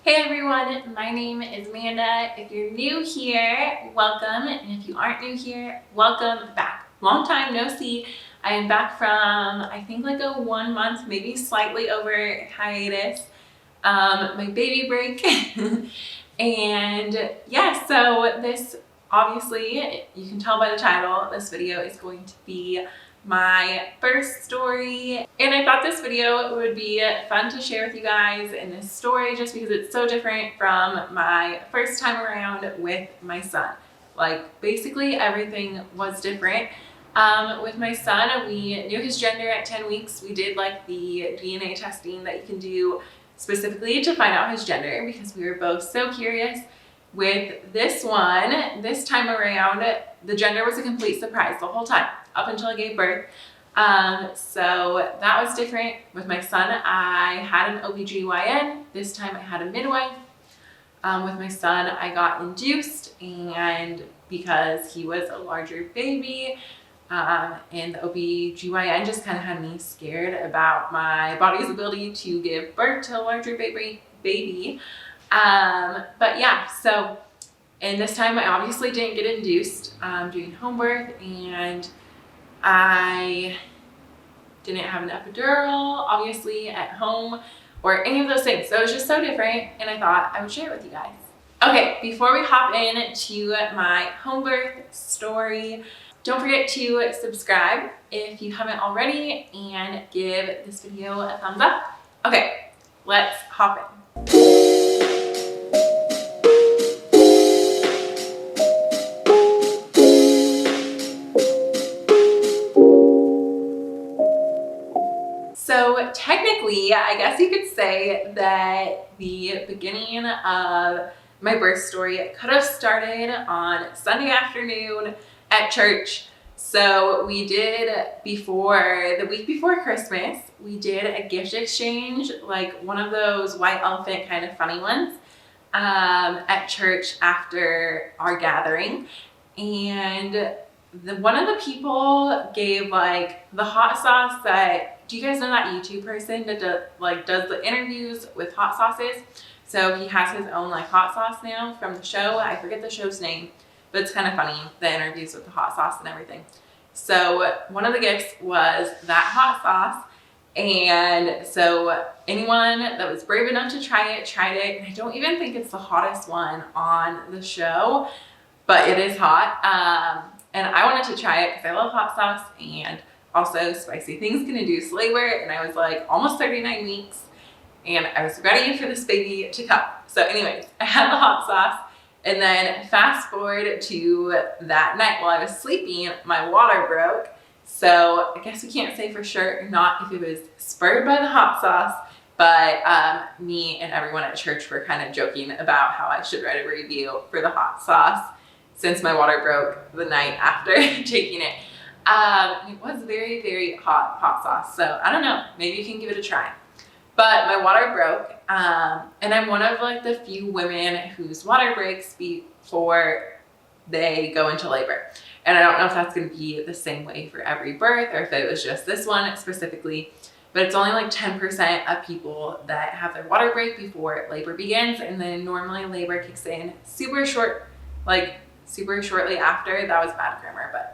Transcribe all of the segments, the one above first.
Hey everyone, my name is Amanda. If you're new here, welcome. And if you aren't new here, welcome back. Long time no see. I am back from, I think like a 1 month, maybe slightly over hiatus, my baby break. And yeah, so this obviously, you can tell by the title, this video is going to be my first story, and I thought this video would be fun to share with you guys in this story just because it's so different from my first time around with my son. Like basically everything was different. With my son, we knew his gender at 10 weeks. We did like the DNA testing that you can do specifically to find out his gender because we were both so curious. With this one, this time around, the gender was a complete surprise the whole time up until I gave birth. So that was different. With my son, I had an OBGYN. This time I had a midwife. With my son, I got induced, and because he was a larger baby, and the OBGYN just kind of had me scared about my body's ability to give birth to a larger baby. But yeah, so, and this time I obviously didn't get induced doing home birth, and I didn't have an epidural, obviously, at home, or any of those things. So it was just so different, and I thought I would share it with you guys. Okay, before we hop into my home birth story, don't forget to subscribe if you haven't already, and give this video a thumbs up. Okay, let's hop in. So technically, I guess you could say that the beginning of my birth story could have started on Sunday afternoon at church. So we did, the week before Christmas, we did a gift exchange, like one of those white elephant kind of funny ones, at church after our gathering. And one of the people gave like the hot sauce that, do you guys know that YouTube person that does the interviews with hot sauces? So he has his own like hot sauce now from the show. I forget the show's name, but it's kind of funny, the interviews with the hot sauce and everything. So one of the gifts was that hot sauce. And so anyone that was brave enough to try it, tried it. And I don't even think it's the hottest one on the show, but it is hot. And I wanted to try it because I love hot sauce, and also spicy things can induce labor. And I was like almost 39 weeks, and I was ready for this baby to come. So anyways, I had the hot sauce, and then fast forward to that night while I was sleeping, my water broke. So I guess we can't say for sure or not if it was spurred by the hot sauce, but me and everyone at church were kind of joking about how I should write a review for the hot sauce since my water broke the night after taking it. It was very, very hot sauce. So I don't know, maybe you can give it a try. But my water broke, and I'm one of like the few women whose water breaks before they go into labor. And I don't know if that's going to be the same way for every birth or if it was just this one specifically, but it's only like 10% of people that have their water break before labor begins. And then normally labor kicks in super shortly after. That was bad grammar, but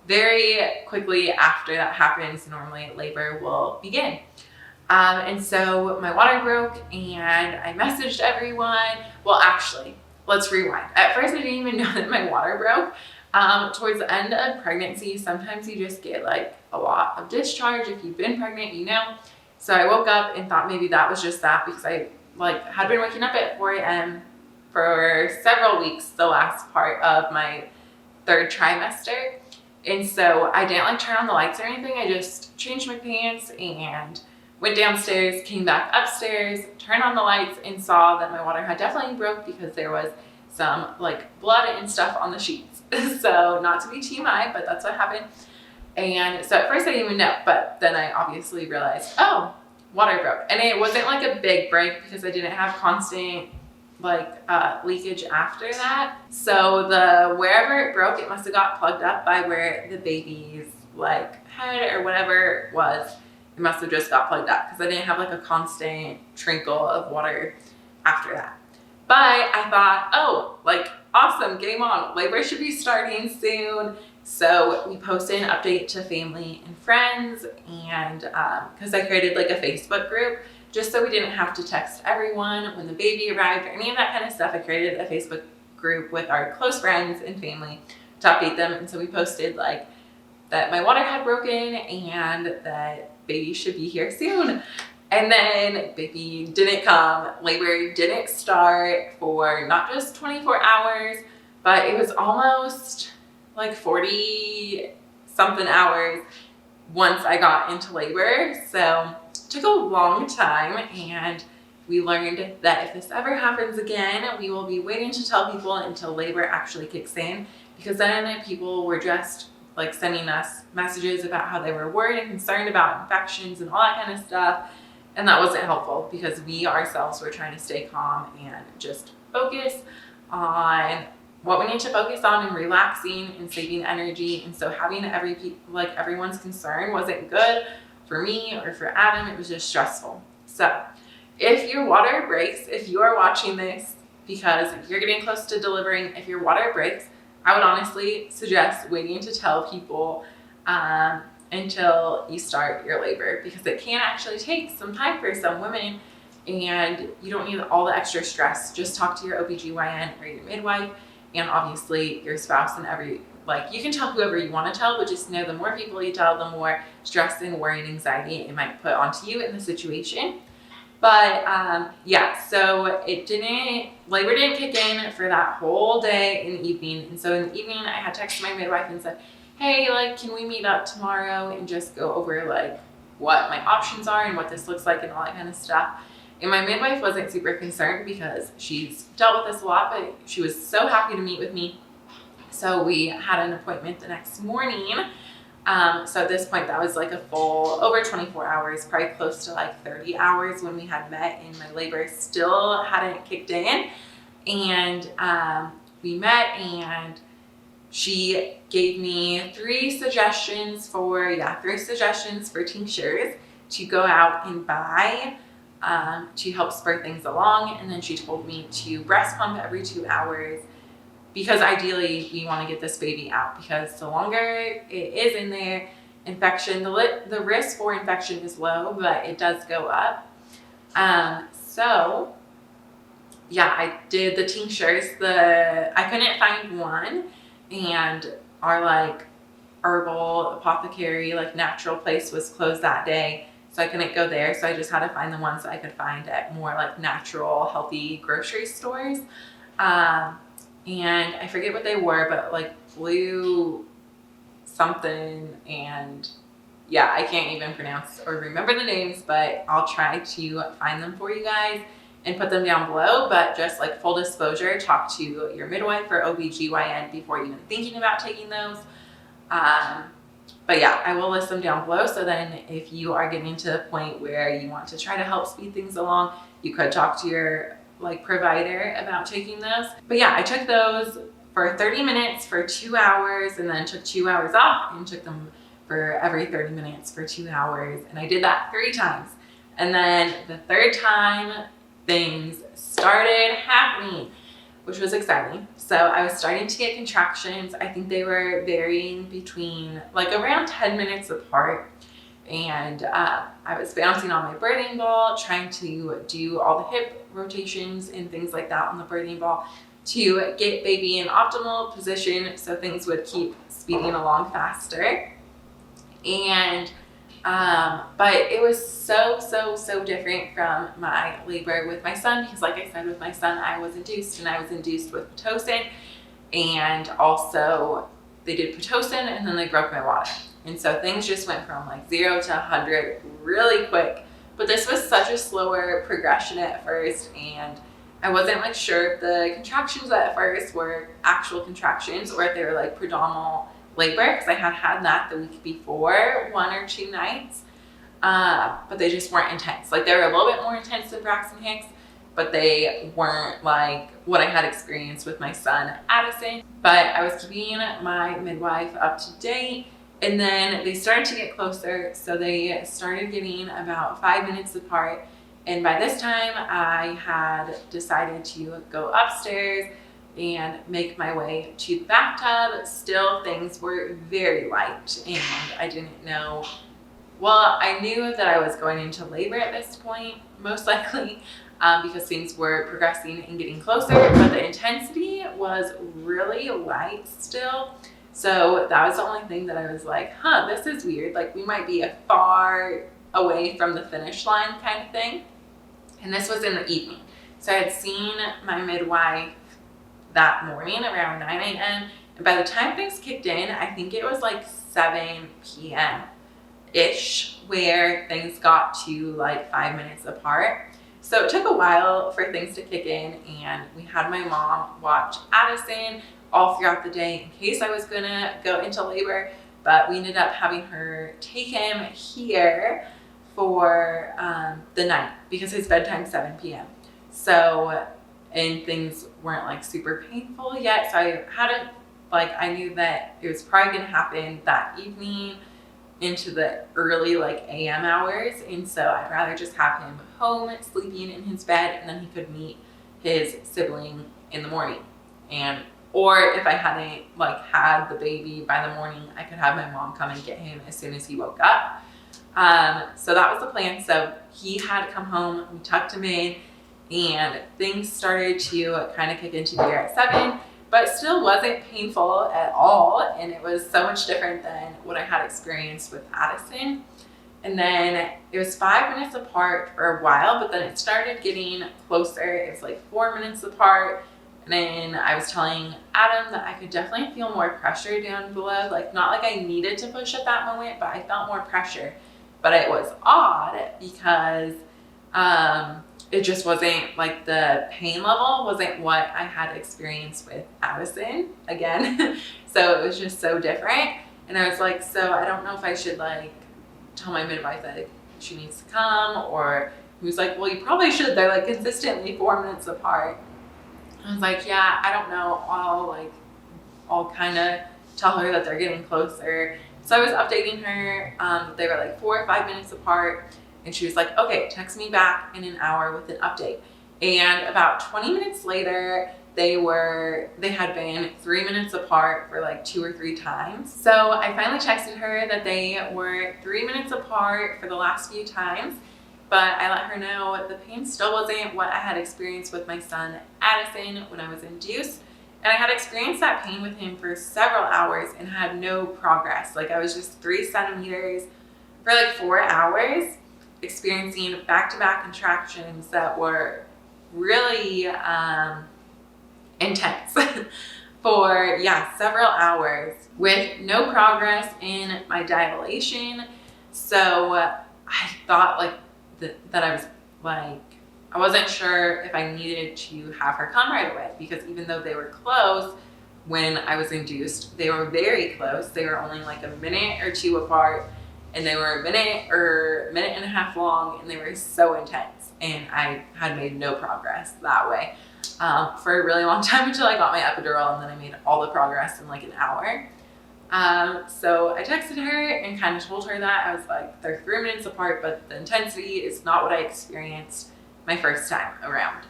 very quickly after that happens, normally labor will begin. And so my water broke, and I messaged everyone. Well, actually, let's rewind. At first, I didn't even know that my water broke. Towards the end of pregnancy, sometimes you just get like a lot of discharge. If you've been pregnant, you know. So I woke up and thought maybe that was just that, because I had been waking up at 4 a.m. for several weeks, the last part of my third trimester. And so I didn't turn on the lights or anything. I just changed my pants and went downstairs, came back upstairs, turned on the lights, and saw that my water had definitely broke because there was some blood and stuff on the sheets. So not to be TMI, but that's what happened. And so at first I didn't even know, but then I obviously realized, oh, water broke. And it wasn't like a big break because I didn't have constant leakage after that. So wherever it broke, it must have got plugged up by where the baby's head or whatever it was. It must have just got plugged up because I didn't have a constant trickle of water after that. But I thought, oh, like, awesome, game on. Labor should be starting soon. So we posted an update to family and friends, and because I created like a Facebook group, just so we didn't have to text everyone when the baby arrived or any of that kind of stuff. I created a Facebook group with our close friends and family to update them. And so we posted like that my water had broken and that baby should be here soon. And then baby didn't come. Labor didn't start for not just 24 hours, but it was almost like 40 something hours once I got into labor. So it took a long time, and we learned that if this ever happens again, we will be waiting to tell people until labor actually kicks in, because then people were just like sending us messages about how they were worried and concerned about infections and all that kind of stuff. And that wasn't helpful, because we ourselves were trying to stay calm and just focus on what we need to focus on and relaxing and saving energy. And so having everyone's concern wasn't good for me or for Adam. It was just stressful. So if your water breaks, if you are watching this because you're getting close to delivering, if your water breaks, I would honestly suggest waiting to tell people until you start your labor, because it can actually take some time for some women, and you don't need all the extra stress. Just talk to your OBGYN or your midwife, and obviously your spouse, and you can tell whoever you want to tell, but just know the more people you tell, the more stress and worry and anxiety it might put onto you in the situation. But so labor didn't kick in for that whole day in the evening. And so in the evening, I had texted my midwife and said, hey, can we meet up tomorrow and just go over what my options are and what this looks like and all that kind of stuff. And my midwife wasn't super concerned, because she's dealt with this a lot, but she was so happy to meet with me. So we had an appointment the next morning. So at this point, that was like a full over 24 hours, probably close to 30 hours when we had met, and my labor still hadn't kicked in. And we met, and she gave me three suggestions for tinctures to go out and buy to help spur things along. And then she told me to breast pump every 2 hours, because ideally we want to get this baby out, because the longer it is in there, the risk for infection is low, but it does go up. So yeah, I did the tinctures. I couldn't find one, and our herbal apothecary, natural place was closed that day. So I couldn't go there. So I just had to find the ones that I could find at more natural, healthy grocery stores. And I forget what they were, but blue something, and yeah, I can't even pronounce or remember the names, but I'll try to find them for you guys and put them down below. But just full disclosure, talk to your midwife or OBGYN before even thinking about taking those. But yeah, I will list them down below. So then if you are getting to the point where you want to try to help speed things along, you could talk to your provider about taking those. But yeah, I took those for 30 minutes for 2 hours, and then took 2 hours off and took them for every 30 minutes for 2 hours. And I did that 3 times. And then the third time, things started happening, which was exciting. So I was starting to get contractions. I think they were varying between around 10 minutes apart. And I was bouncing on my birthing ball, trying to do all the hip rotations and things like that on the birthing ball to get baby in optimal position so things would keep speeding along faster. And but it was so different from my labor with my son, because like I said, with my son, I was induced, and I was induced with Pitocin, and also they did Pitocin, and then they broke my water. And so things just went from 0 to 100 really quick. But this was such a slower progression at first, and I wasn't sure if the contractions at first were actual contractions or if they were predominant labor, because I had that the week before, 1 or 2 nights. But they just weren't intense. They were a little bit more intense than Braxton Hicks, but they weren't what I had experienced with my son, Addison. But I was keeping my midwife up to date. And then they started to get closer, so they started getting about 5 minutes apart. And by this time, I had decided to go upstairs and make my way to the bathtub. Still, things were very light, and I didn't know. Well, I knew that I was going into labor at this point, most likely, because things were progressing and getting closer, but the intensity was really light still. So that was the only thing that I was like, this is weird. Like, we might be far away from the finish line kind of thing. And this was in the evening. So I had seen my midwife that morning around 9 a.m. And by the time things kicked in, I think it was like 7 p.m.-ish, where things got to like 5 minutes apart. So it took a while for things to kick in, and we had my mom watch Addison all throughout the day in case I was gonna go into labor, but we ended up having her take him here for the night because his bedtime's 7 p.m. So, and things weren't like super painful yet, so I hadn't, like, I knew that it was probably gonna happen that evening into the early like AM hours, and so I'd rather just have him home sleeping in his bed, and then he could meet his sibling in the morning. And or if I hadn't like had the baby by the morning, I could have my mom come and get him as soon as he woke up. So that was the plan. So he had to come home, we tucked him in, and things started to kind of kick into gear at 7, but still wasn't painful at all. And it was so much different than what I had experienced with Addison. And then it was 5 minutes apart for a while, but then it started getting closer. It was like 4 minutes apart. And then I was telling Adam that I could definitely feel more pressure down below. Like, not like I needed to push at that moment, but I felt more pressure. But it was odd because it just wasn't like the pain level wasn't what I had experienced with Addison again. So it was just so different. And I was like, so I don't know if I should like tell my midwife that she needs to come, or he was like, well, you probably should. They're like consistently 4 minutes apart. I was like, yeah, I don't know. I'll kind of tell her that they're getting closer. So I was updating her. They were like 4 or 5 minutes apart. And she was like, okay, text me back in an hour with an update. And about 20 minutes later, they had been 3 minutes apart for like 2 or 3 times. So I finally texted her that they were 3 minutes apart for the last few times. But I let her know the pain still wasn't what I had experienced with my son Addison when I was induced. And I had experienced that pain with him for several hours and had no progress. Like, I was just 3 centimeters for like 4 hours, experiencing back-to-back contractions that were really intense for several hours with no progress in my dilation. So I thought like that I was like, I wasn't sure if I needed to have her come right away, because even though they were close when I was induced, they were very close. They were only like a minute or 2 apart, and they were a minute or minute and a half long, and they were so intense, and I had made no progress that way for a really long time until I got my epidural, and then I made all the progress in like an hour. So I texted her and kind of told her that. I was like, they're 3 minutes apart, but the intensity is not what I experienced my first time around.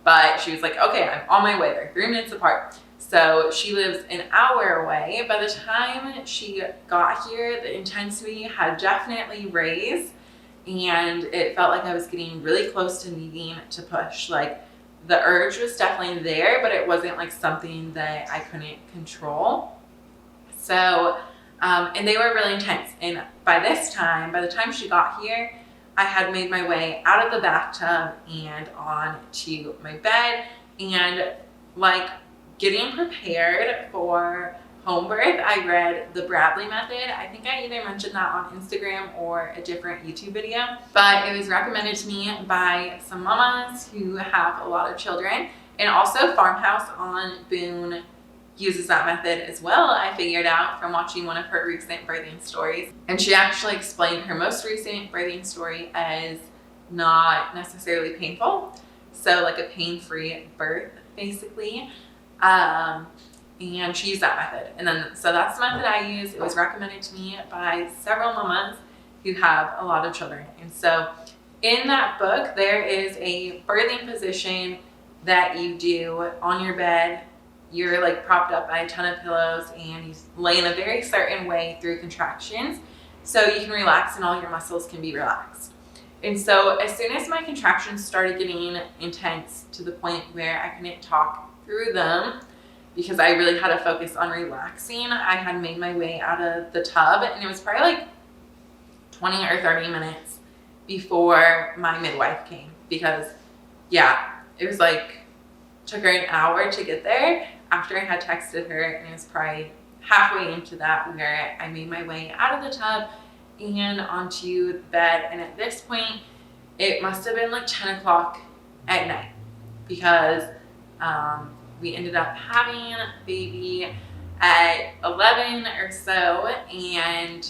But she was like, okay, I'm on my way. They're 3 minutes apart. So she lives an hour away. By the time she got here, the intensity had definitely raised, and it felt like I was getting really close to needing to push. Like, the urge was definitely there, but it wasn't like something that I couldn't control. So, and they were really intense. And by the time she got here, I had made my way out of the bathtub and on to my bed, and like getting prepared for home birth, I read the Bradley method. I think I either mentioned that on Instagram or a different YouTube video, but it was recommended to me by some mamas who have a lot of children, and also Farmhouse on Boone uses that method as well, I figured out from watching one of her recent birthing stories. And she actually explained her most recent birthing story as not necessarily painful. So like a pain-free birth, basically. And she used that method. And then, so that's the method I use. It was recommended to me by several mamas who have a lot of children. And so in that book, there is a birthing position that you do on your bed. You're like propped up by a ton of pillows and you lay in a very certain way through contractions so you can relax and all your muscles can be relaxed. And so as soon as my contractions started getting intense to the point where I couldn't talk through them because I really had to focus on relaxing, I had made my way out of the tub, and it was probably like 20 or 30 minutes before my midwife came, because it was like, took her an hour to get there after I had texted her, and it was probably halfway into that where I made my way out of the tub and onto the bed. And at this point, it must have been like 10 o'clock at night, because we ended up having a baby at 11 or so, and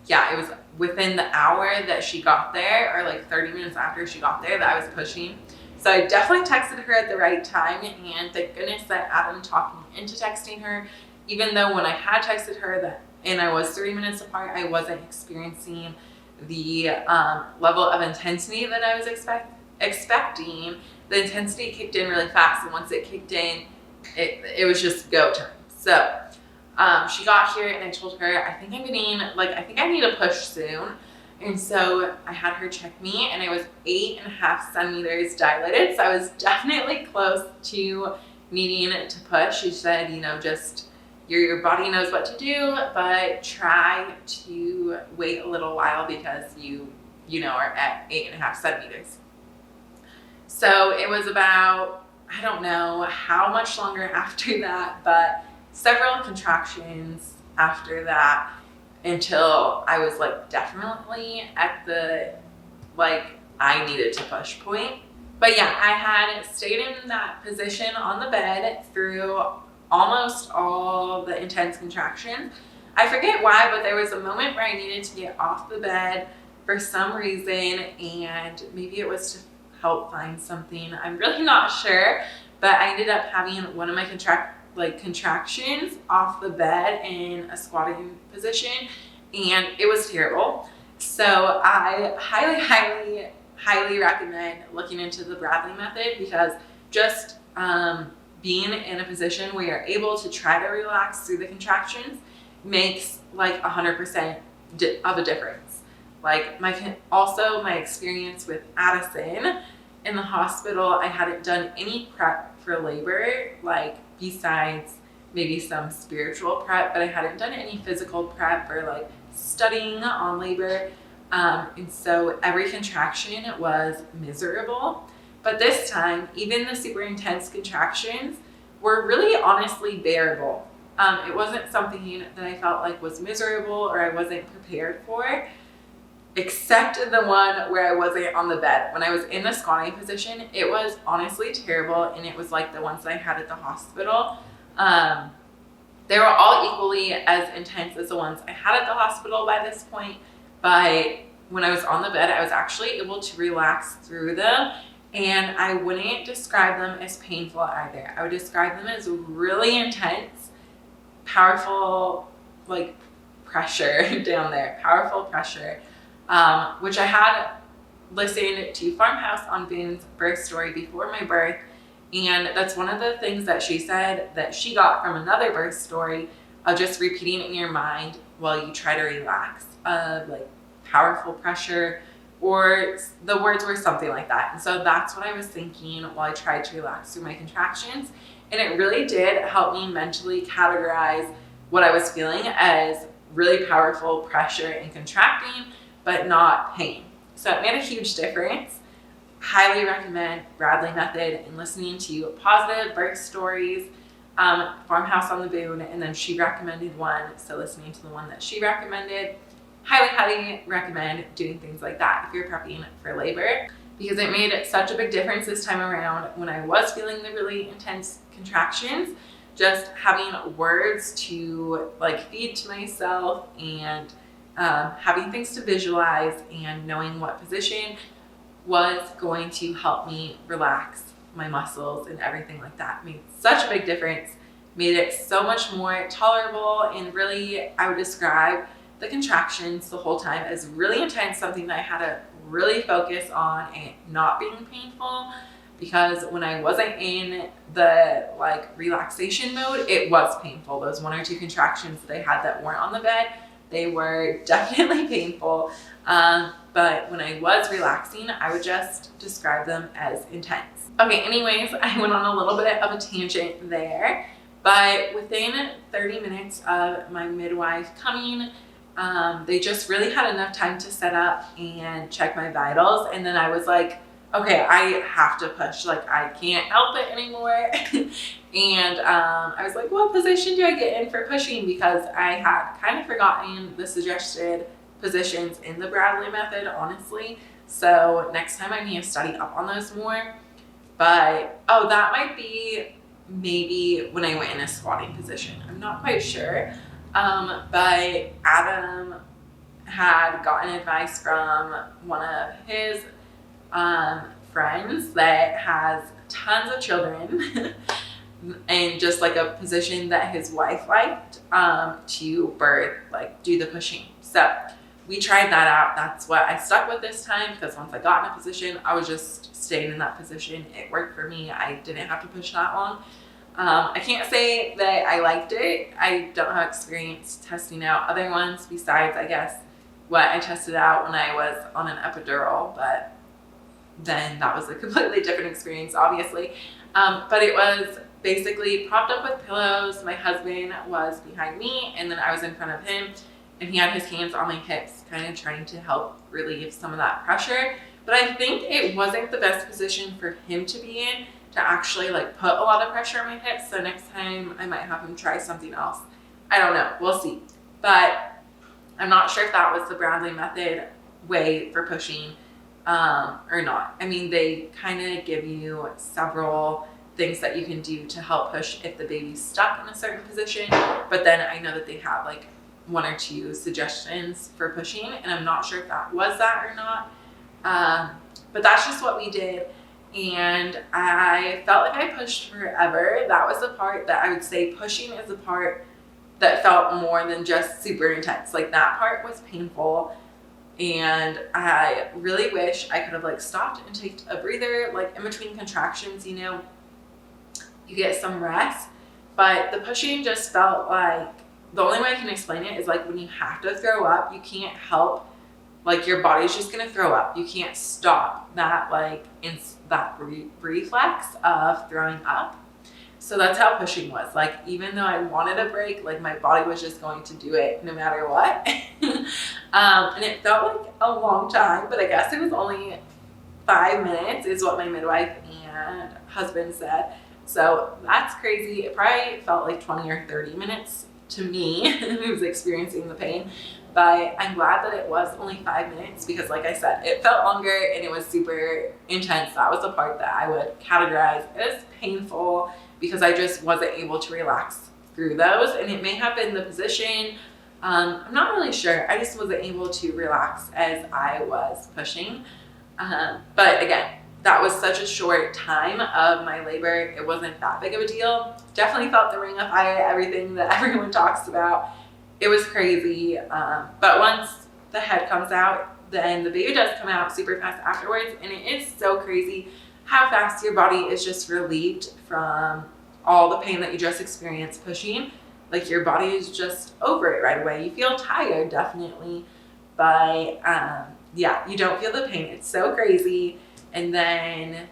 it was within the hour that she got there, or like 30 minutes after she got there, that I was pushing. So I definitely texted her at the right time, and thank goodness that Adam talked me into texting her, even though when I had texted her and I was 3 minutes apart, I wasn't experiencing the level of intensity that I was expecting. The intensity kicked in really fast, and once it kicked in, it was just go time. So she got here, and I told her, I think I need to push soon. And so I had her check me, and I was 8.5 centimeters dilated. So I was definitely close to needing to push. She said, just your body knows what to do, but try to wait a little while because you are at 8.5 centimeters. So it was about, I don't know how much longer after that, but several contractions after that, until I was like definitely at the I needed to push point. But I had stayed in that position on the bed through almost all the intense contractions. I forget why, but there was a moment where I needed to get off the bed for some reason, and maybe it was to help find something. I'm really not sure, but I ended up having one of my contractions off the bed in a squatting position, and it was terrible. So I highly recommend looking into the Bradley method, because just being in a position where you're able to try to relax through the contractions makes 100% of a difference. My experience with Addison in the hospital, I hadn't done any prep for labor, besides maybe some spiritual prep, but I hadn't done any physical prep or studying on labor. And so every contraction was miserable. But this time, even the super intense contractions were really honestly bearable. It wasn't something that I felt was miserable or I wasn't prepared for, except the one where I wasn't on the bed. When I was in the squatting position, it was honestly terrible, and it was like the ones that I had at the hospital. They were all equally as intense as the ones I had at the hospital by this point, but when I was on the bed, I was actually able to relax through them, and I wouldn't describe them as painful either. I would describe them as really intense, powerful, pressure down there, powerful pressure. Which I had listened to Farmhouse on Boone's birth story before my birth, and that's one of the things that she said that she got from another birth story of just repeating in your mind while you try to relax, powerful pressure, or the words were something like that. And so that's what I was thinking while I tried to relax through my contractions, and it really did help me mentally categorize what I was feeling as really powerful pressure and contracting, but not pain. So it made a huge difference. Highly recommend Bradley method and listening to positive birth stories, Farmhouse on the Boone, and then she recommended one, so listening to the one that she recommended. Highly recommend doing things like that if you're prepping for labor, because it made such a big difference this time around when I was feeling the really intense contractions. Just having words to feed to myself, and having things to visualize, and knowing what position was going to help me relax my muscles and everything like that made such a big difference, made it so much more tolerable. And really, I would describe the contractions the whole time as really intense, something that I had to really focus on it not being painful, because when I wasn't in the like relaxation mode, it was painful. Those 1 or 2 contractions that I had that weren't on the bed, they were definitely painful. But when I was relaxing, I would just describe them as intense. Okay, anyways, I went on a little bit of a tangent there, but within 30 minutes of my midwife coming, they just really had enough time to set up and check my vitals. And then I was like, okay, I have to push, like I can't help it anymore. And I was like, what position do I get in for pushing? Because I had kind of forgotten the suggested positions in the Bradley method, honestly. So next time I need to study up on those more. But, oh, that might be maybe when I went in a squatting position. I'm not quite sure. But Adam had gotten advice from one of his friends that has tons of children and just like a position that his wife liked to birth, like do the pushing. So we tried that out. That's what I stuck with this time, because once I got in a position, I was just staying in that position. It worked for me. I didn't have to push that long. I can't say that I liked it. I don't have experience testing out other ones besides, I guess, what I tested out when I was on an epidural, but then that was a completely different experience, obviously. But it was basically propped up with pillows. My husband was behind me, and then I was in front of him, and he had his hands on my hips, kind of trying to help relieve some of that pressure. But I think it wasn't the best position for him to be in to actually like put a lot of pressure on my hips. So next time I might have him try something else. I don't know, we'll see. But I'm not sure if that was the Bradley method way for pushing or not. I mean, they kind of give you several things that you can do to help push if the baby's stuck in a certain position. But then I know that they have like 1 or 2 suggestions for pushing, and I'm not sure if that was that or not. But that's just what we did. And I felt like I pushed forever. That was the part that I would say pushing is the part that felt more than just super intense. Like that part was painful. And I really wish I could have like stopped and taken a breather, like in between contractions, you know, you get some rest. But the pushing just felt like, the only way I can explain it is like when you have to throw up, you can't help, like your body's just gonna throw up. You can't stop that, like that reflex of throwing up. So that's how pushing was. Like, even though I wanted a break, like my body was just going to do it no matter what. And it felt like a long time, but I guess it was only 5 minutes is what my midwife and husband said. So that's crazy. It probably felt like 20 or 30 minutes to me who was experiencing the pain. But I'm glad that it was only 5 minutes, because like I said, it felt longer and it was super intense. That was the part that I would categorize as painful, because I just wasn't able to relax through those. And it may have been the position. I'm not really sure. I just wasn't able to relax as I was pushing. But again, that was such a short time of my labor. It wasn't that big of a deal. Definitely felt the ring of fire, everything that everyone talks about. It was crazy. But once the head comes out, then the baby does come out super fast afterwards. And it is so crazy how fast your body is just relieved from all the pain that you just experienced pushing. Like your body is just over it right away. You feel tired, definitely. But yeah, you don't feel the pain. It's so crazy. And then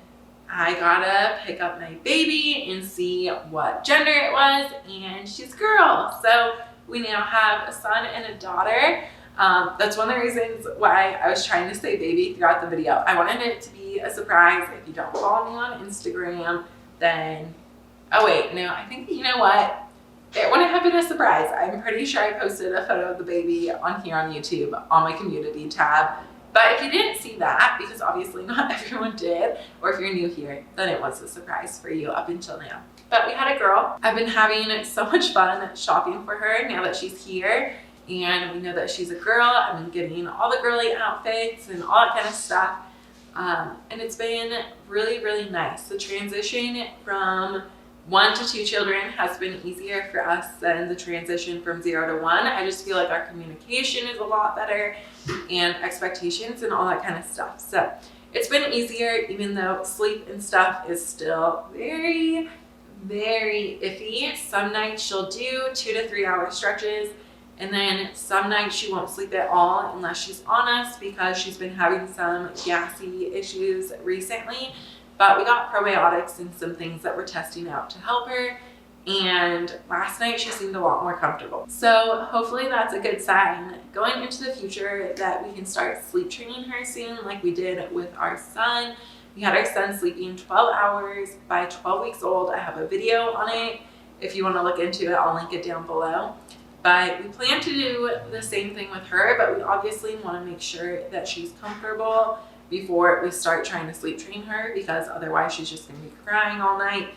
I gotta pick up my baby and see what gender it was. And she's a girl. So we now have a son and a daughter. That's one of the reasons why I was trying to say baby throughout the video. I wanted it to be a surprise. If you don't follow me on Instagram, then, oh wait, no, I think, you know what? It wouldn't have been a surprise. I'm pretty sure I posted a photo of the baby on here on YouTube on my community tab. But if you didn't see that, because obviously not everyone did, or if you're new here, then it was a surprise for you up until now. But we had a girl. I've been having so much fun shopping for her now that she's here. And we know that she's a girl. I've been getting all the girly outfits and all that kind of stuff. And it's been really, really nice. The transition from 1 to 2 children has been easier for us than the transition from 0 to 1. I just feel like our communication is a lot better and expectations and all that kind of stuff. So it's been easier, even though sleep and stuff is still very, very iffy. Some nights she'll do 2 to 3 hour stretches, and then some nights she won't sleep at all unless she's on us because she's been having some gassy issues recently. But we got probiotics and some things that we're testing out to help her. And last night she seemed a lot more comfortable. So hopefully that's a good sign going into the future that we can start sleep training her soon like we did with our son. We had our son sleeping 12 hours by 12 weeks old. I have a video on it. If you want to look into it, I'll link it down below. But we plan to do the same thing with her, but we obviously want to make sure that she's comfortable before we start trying to sleep train her, because otherwise she's just going to be crying all night,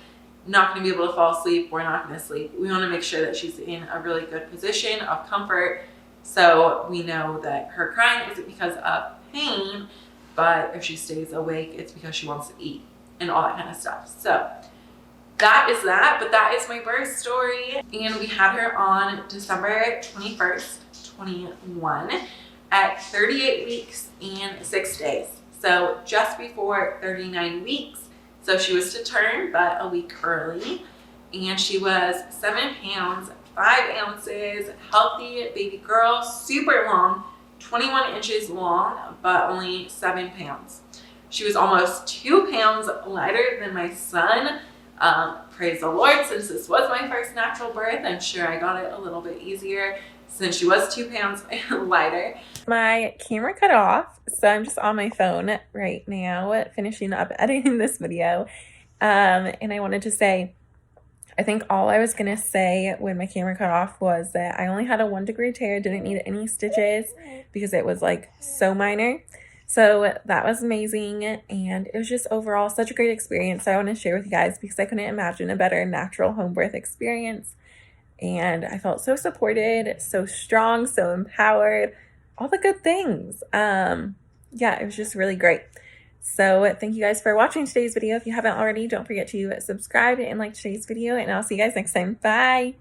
not going to be able to fall asleep. We're not going to sleep. We want to make sure that she's in a really good position of comfort, so we know that her crying isn't because of pain, but if she stays awake, it's because she wants to eat and all that kind of stuff. So that is that, but that is my birth story. And we had her on December 21st, 21 at 38 weeks and 6 days. So just before 39 weeks. So she was to turn, but a week early. And she was 7 pounds, 5 ounces, healthy baby girl, super long, 21 inches long, but only 7 pounds. She was almost 2 pounds lighter than my son. Praise the Lord, since this was my first natural birth, I'm sure I got it a little bit easier since she was 2 pounds lighter. My camera cut off, so I'm just on my phone right now finishing up editing this video. And I wanted to say, I think all I was going to say when my camera cut off was that I only had a 1-degree tear, didn't need any stitches because it was like so minor. So that was amazing, and it was just overall such a great experience. So I want to share with you guys because I couldn't imagine a better natural home birth experience. And I felt so supported, so strong, so empowered, all the good things. Yeah, it was just really great. So thank you guys for watching today's video. If you haven't already, don't forget to subscribe and like today's video, and I'll see you guys next time. Bye.